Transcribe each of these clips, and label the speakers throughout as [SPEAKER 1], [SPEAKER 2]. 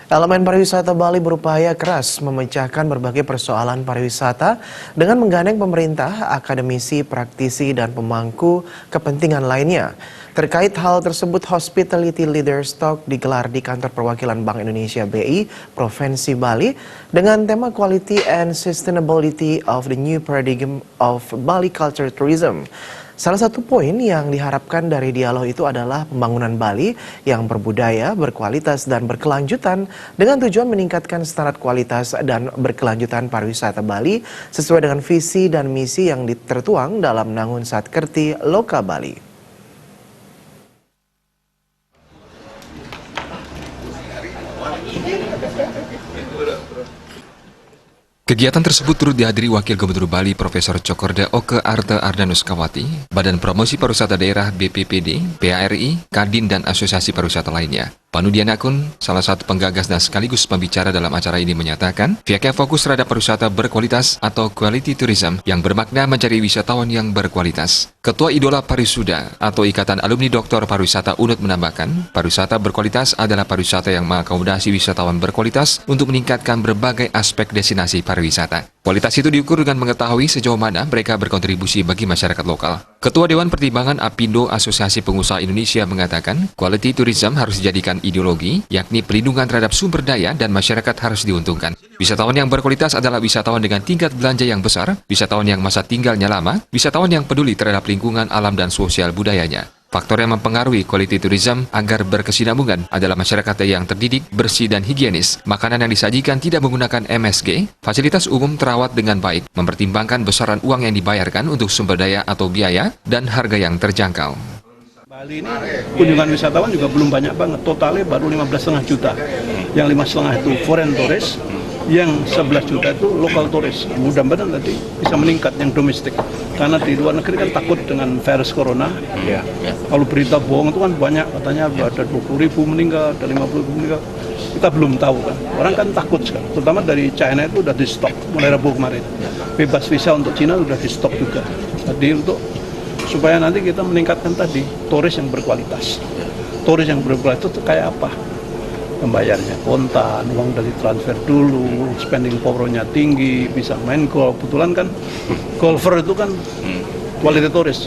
[SPEAKER 1] Elemen pariwisata Bali berupaya keras memecahkan berbagai persoalan pariwisata dengan menggandeng pemerintah, akademisi, praktisi, dan pemangku kepentingan lainnya. Terkait hal tersebut, Hospitality Leaders Talk digelar di kantor perwakilan Bank Indonesia BI Provinsi Bali dengan tema Quality and Sustainability of the New Paradigm of Bali Culture Tourism. Salah satu poin yang diharapkan dari dialog itu adalah pembangunan Bali yang berbudaya, berkualitas, dan berkelanjutan dengan tujuan meningkatkan standar kualitas dan berkelanjutan pariwisata Bali sesuai dengan visi dan misi yang tertuang dalam Nangun Satkerti Loka Bali.
[SPEAKER 2] Kegiatan tersebut turut dihadiri Wakil Gubernur Bali Profesor Cokorda Oke Arte Ardanuskawati, Badan Promosi Pariwisata Daerah BPPD, PARI, Kadin, dan Asosiasi Pariwisata lainnya. Panu Dianakun, salah satu penggagas dan sekaligus pembicara dalam acara ini menyatakan, pihaknya fokus terhadap pariwisata berkualitas atau quality tourism yang bermakna mencari wisatawan yang berkualitas. Ketua Idola Parisuda atau Ikatan Alumni Doktor Pariwisata UNUD menambahkan, pariwisata berkualitas adalah pariwisata yang mengakomodasi wisatawan berkualitas untuk meningkatkan berbagai aspek destinasi pariwisata. Kualitas itu diukur dengan mengetahui sejauh mana mereka berkontribusi bagi masyarakat lokal. Ketua Dewan Pertimbangan Apindo Asosiasi Pengusaha Indonesia mengatakan, quality tourism harus dijadikan ideologi, yakni perlindungan terhadap sumber daya dan masyarakat harus diuntungkan. Wisatawan yang berkualitas adalah wisatawan dengan tingkat belanja yang besar, wisatawan yang masa tinggalnya lama, wisatawan yang peduli terhadap lingkungan alam dan sosial budayanya. Faktor yang mempengaruhi quality tourism agar berkesinambungan adalah masyarakat yang terdidik, bersih, dan higienis. Makanan yang disajikan tidak menggunakan MSG, fasilitas umum terawat dengan baik, mempertimbangkan besaran uang yang dibayarkan untuk sumber daya atau biaya, dan harga yang terjangkau.
[SPEAKER 3] Bali ini kunjungan wisatawan juga belum banyak banget, totalnya baru 15,5 juta. Yang 5,5 itu foreign tourist, yang 11 juta itu local tourist. Mudah-mudahan nanti bisa meningkat yang domestik. Karena di luar negeri kan takut dengan virus corona. Kalau berita bohong itu kan banyak, katanya ada 20.000 meninggal, ada 50.000 meninggal. Kita belum tahu kan. Orang kan takut sekarang. Terutama dari China itu udah di stop mulai Rabu kemarin. Bebas visa untuk Cina udah di stop juga. Jadi untuk supaya nanti kita meningkatkan tadi turis yang berkualitas. Turis yang berkualitas itu kayak apa? Pembayarnya kontan, uang dari transfer dulu, spending power-nya tinggi, bisa main golf. Kebetulan kan golfer itu kan quality turis.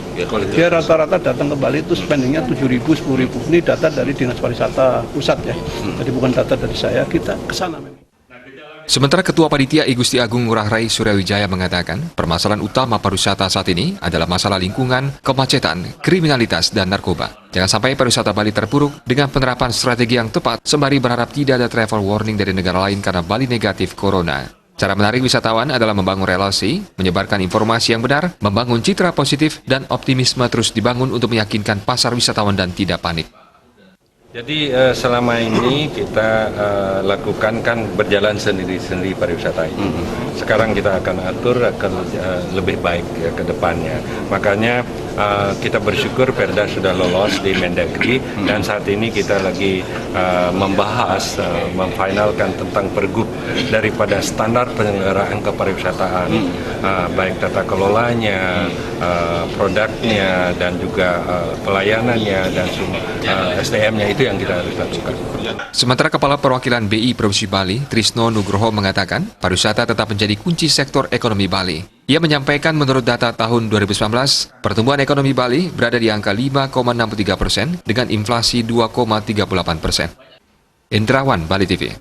[SPEAKER 3] Dia rata-rata datang ke Bali itu spendingnya 7.000, 10.000. Ini data dari Dinas Pariwisata Pusat ya. Jadi bukan data dari saya, kita ke sana memang.
[SPEAKER 2] Sementara Ketua Panitia I Gusti Agung Ngurah Rai Suryawijaya mengatakan, permasalahan utama pariwisata saat ini adalah masalah lingkungan, kemacetan, kriminalitas, dan narkoba. Jangan sampai pariwisata Bali terpuruk dengan penerapan strategi yang tepat, sembari berharap tidak ada travel warning dari negara lain karena Bali negatif corona. Cara menarik wisatawan adalah membangun relasi, menyebarkan informasi yang benar, membangun citra positif, dan optimisme terus dibangun untuk meyakinkan pasar wisatawan dan tidak panik.
[SPEAKER 4] Jadi selama ini kita lakukan kan berjalan sendiri-sendiri pariwisata ini. Sekarang kita akan atur akan lebih baik ya, ke depannya. Makanya kita bersyukur Perda sudah lolos di Mendagri dan saat ini kita lagi membahas, memfinalkan tentang pergub daripada standar penyelenggaraan kepariwisataan, baik tata kelolanya, produknya, dan juga pelayanannya dan SDM-nya itu yang kita harus lakukan.
[SPEAKER 2] Sementara Kepala Perwakilan BI Provinsi Bali, Trisno Nugroho mengatakan, pariwisata tetap menjadi kunci sektor ekonomi Bali. Ia menyampaikan menurut data tahun 2019, pertumbuhan ekonomi Bali berada di angka 5,63% dengan inflasi 2,38%. Indrawan, Bali TV.